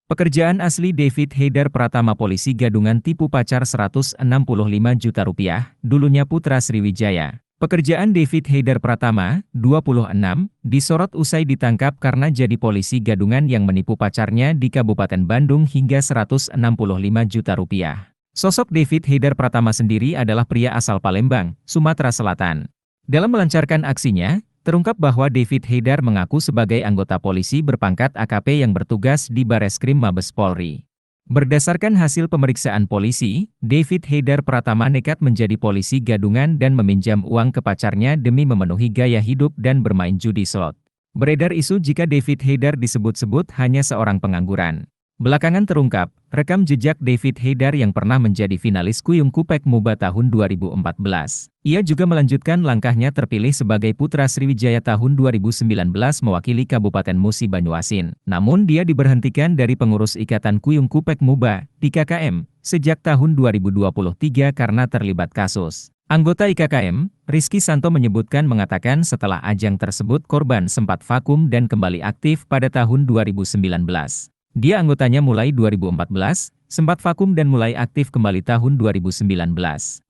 Pekerjaan asli David Heidar Pratama polisi gadungan tipu pacar Rp165 juta, dulunya putra Sriwijaya. Pekerjaan David Heidar Pratama, 26, disorot usai ditangkap karena jadi polisi gadungan yang menipu pacarnya di Kabupaten Bandung hingga Rp165 juta. Sosok David Heidar Pratama sendiri adalah pria asal Palembang, Sumatera Selatan. Dalam melancarkan aksinya, terungkap bahwa David Heidar mengaku sebagai anggota polisi berpangkat AKP yang bertugas di Bareskrim Mabes Polri. Berdasarkan hasil pemeriksaan polisi, David Heidar Pratama nekat menjadi polisi gadungan dan meminjam uang ke pacarnya demi memenuhi gaya hidup dan bermain judi slot. Beredar isu jika David Heidar disebut-sebut hanya seorang pengangguran. Belakangan terungkap, rekam jejak David Heidar yang pernah menjadi finalis Kuyung Kupek Muba tahun 2014. Ia juga melanjutkan langkahnya terpilih sebagai putra Sriwijaya tahun 2019 mewakili Kabupaten Musi Banyuasin. Namun dia diberhentikan dari pengurus Ikatan Kuyung Kupek Muba, IKKM, sejak tahun 2023 karena terlibat kasus. Anggota IKKM, Rizky Santo mengatakan setelah ajang tersebut korban sempat vakum dan kembali aktif pada tahun 2019. Dia anggotanya mulai 2014, sempat vakum dan mulai aktif kembali tahun 2019.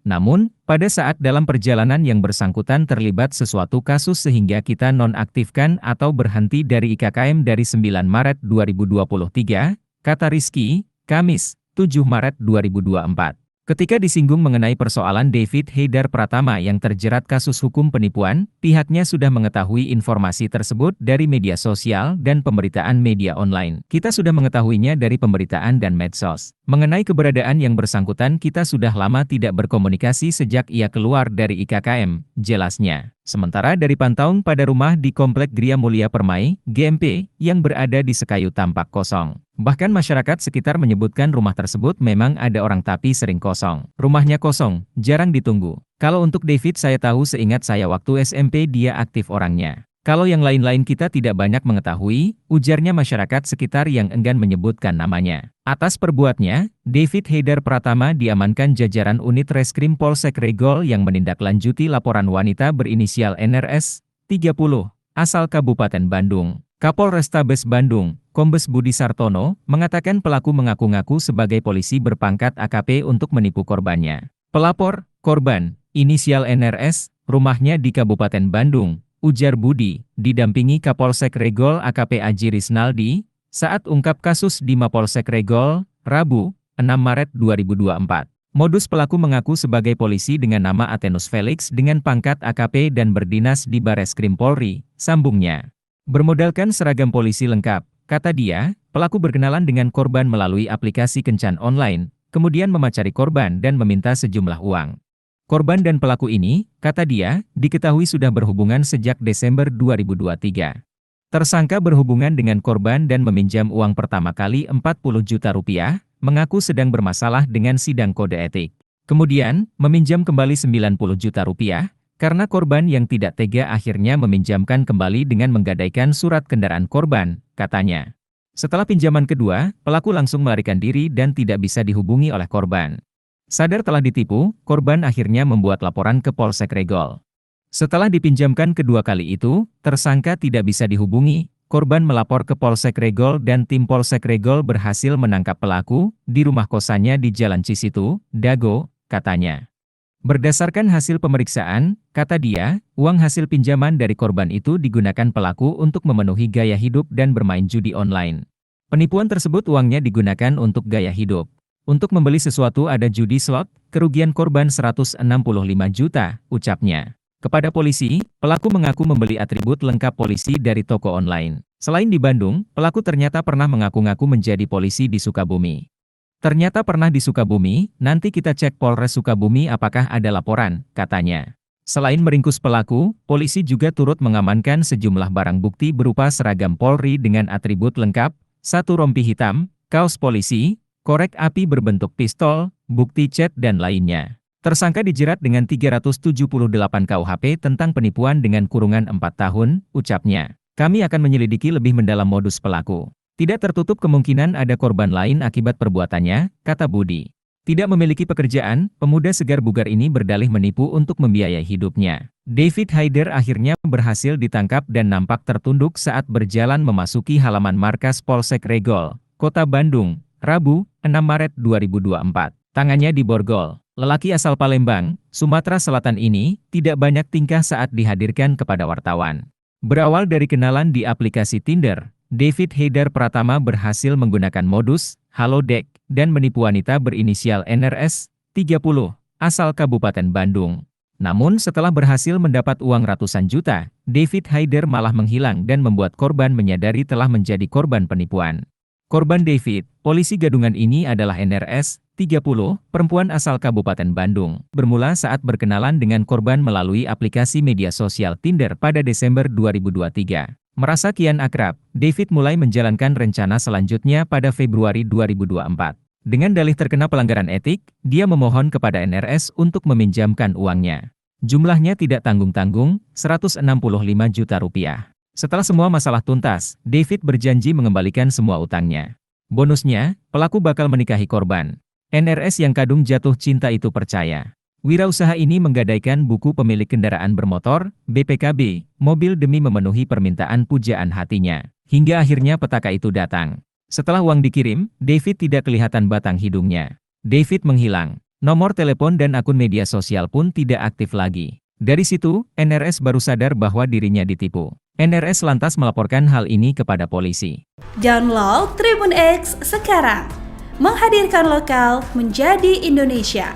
Namun, pada saat dalam perjalanan yang bersangkutan terlibat sesuatu kasus sehingga kita nonaktifkan atau berhenti dari IKKM dari 9 Maret 2023, kata Rizky, Kamis, 7 Maret 2024. Ketika disinggung mengenai persoalan David Heidar Pratama yang terjerat kasus hukum penipuan, pihaknya sudah mengetahui informasi tersebut dari media sosial dan pemberitaan media online. Kita sudah mengetahuinya dari pemberitaan dan medsos. Mengenai keberadaan yang bersangkutan kita sudah lama tidak berkomunikasi sejak ia keluar dari IKKM, jelasnya. Sementara dari pantauan pada rumah di Komplek Gria Mulia Permai, GMP, yang berada di Sekayu tampak kosong. Bahkan masyarakat sekitar menyebutkan rumah tersebut memang ada orang tapi sering kosong. Rumahnya kosong, jarang ditunggu. Kalau untuk David saya tahu seingat saya waktu SMP dia aktif orangnya. Kalau yang lain-lain kita tidak banyak mengetahui, ujarnya masyarakat sekitar yang enggan menyebutkan namanya. Atas perbuatnya, David Heidar Pratama diamankan jajaran unit Reskrim Polsek Regol yang menindaklanjuti laporan wanita berinisial NRS, 30, asal Kabupaten Bandung. Kapolrestabes Bandung, Kombes Budi Sartono, mengatakan pelaku mengaku-ngaku sebagai polisi berpangkat AKP untuk menipu korbannya. Pelapor, korban, inisial NRS, rumahnya di Kabupaten Bandung, ujar Budi, didampingi Kapolsek Regol AKP Aji Risnaldi, saat ungkap kasus di Mapolsek Regol, Rabu, 6 Maret 2024. Modus pelaku mengaku sebagai polisi dengan nama Athenus Felix dengan pangkat AKP dan berdinas di Bareskrim Polri, sambungnya. Bermodalkan seragam polisi lengkap, kata dia, pelaku berkenalan dengan korban melalui aplikasi kencan online, kemudian memacari korban dan meminta sejumlah uang. Korban dan pelaku ini, kata dia, diketahui sudah berhubungan sejak Desember 2023. Tersangka berhubungan dengan korban dan meminjam uang pertama kali Rp40 juta, mengaku sedang bermasalah dengan sidang kode etik. Kemudian, meminjam kembali Rp90 juta, karena korban yang tidak tega akhirnya meminjamkan kembali dengan menggadaikan surat kendaraan korban, katanya. Setelah pinjaman kedua, pelaku langsung melarikan diri dan tidak bisa dihubungi oleh korban. Sadar telah ditipu, korban akhirnya membuat laporan ke Polsek Regol. Setelah dipinjamkan kedua kali itu, tersangka tidak bisa dihubungi, korban melapor ke Polsek Regol dan tim Polsek Regol berhasil menangkap pelaku di rumah kosannya di Jalan Cisitu, Dago, katanya. Berdasarkan hasil pemeriksaan, kata dia, uang hasil pinjaman dari korban itu digunakan pelaku untuk memenuhi gaya hidup dan bermain judi online. Penipuan tersebut uangnya digunakan untuk gaya hidup. Untuk membeli sesuatu ada judi slot, kerugian korban Rp165 juta, ucapnya. Kepada polisi, pelaku mengaku membeli atribut lengkap polisi dari toko online. Selain di Bandung, pelaku ternyata pernah mengaku-ngaku menjadi polisi di Sukabumi. Ternyata pernah di Sukabumi, nanti kita cek Polres Sukabumi apakah ada laporan, katanya. Selain meringkus pelaku, polisi juga turut mengamankan sejumlah barang bukti berupa seragam Polri dengan atribut lengkap, satu rompi hitam, kaos polisi, korek api berbentuk pistol, bukti chat dan lainnya. Tersangka dijerat dengan 378 KUHP tentang penipuan dengan kurungan 4 tahun, ucapnya. Kami akan menyelidiki lebih mendalam modus pelaku. Tidak tertutup kemungkinan ada korban lain akibat perbuatannya, kata Budi. Tidak memiliki pekerjaan, pemuda segar bugar ini berdalih menipu untuk membiayai hidupnya. David Heidar akhirnya berhasil ditangkap dan nampak tertunduk saat berjalan memasuki halaman markas Polsek Regol, Kota Bandung, Rabu, 6 Maret 2024. Tangannya diborgol. Lelaki asal Palembang, Sumatera Selatan ini tidak banyak tingkah saat dihadirkan kepada wartawan. Berawal dari kenalan di aplikasi Tinder, David Heidar Pratama berhasil menggunakan modus halodeck dan menipu wanita berinisial NRS, 30, asal Kabupaten Bandung. Namun setelah berhasil mendapat uang ratusan juta, David Heidar malah menghilang dan membuat korban menyadari telah menjadi korban penipuan. Korban David, polisi gadungan ini adalah NRS, 30, perempuan asal Kabupaten Bandung. Bermula saat berkenalan dengan korban melalui aplikasi media sosial Tinder pada Desember 2023. Merasa kian akrab, David mulai menjalankan rencana selanjutnya pada Februari 2024. Dengan dalih terkena pelanggaran etik, dia memohon kepada NRS untuk meminjamkan uangnya. Jumlahnya tidak tanggung-tanggung, 165 juta rupiah. Setelah semua masalah tuntas, David berjanji mengembalikan semua utangnya. Bonusnya, pelaku bakal menikahi korban. NRS yang kadung jatuh cinta itu percaya. Wirausaha ini menggadaikan buku pemilik kendaraan bermotor, BPKB, mobil demi memenuhi permintaan pujaan hatinya. Hingga akhirnya petaka itu datang. Setelah uang dikirim, David tidak kelihatan batang hidungnya. David menghilang. Nomor telepon dan akun media sosial pun tidak aktif lagi. Dari situ, NRS baru sadar bahwa dirinya ditipu. NRS lantas melaporkan hal ini kepada polisi. Download Tribun X sekarang, menghadirkan lokal menjadi Indonesia.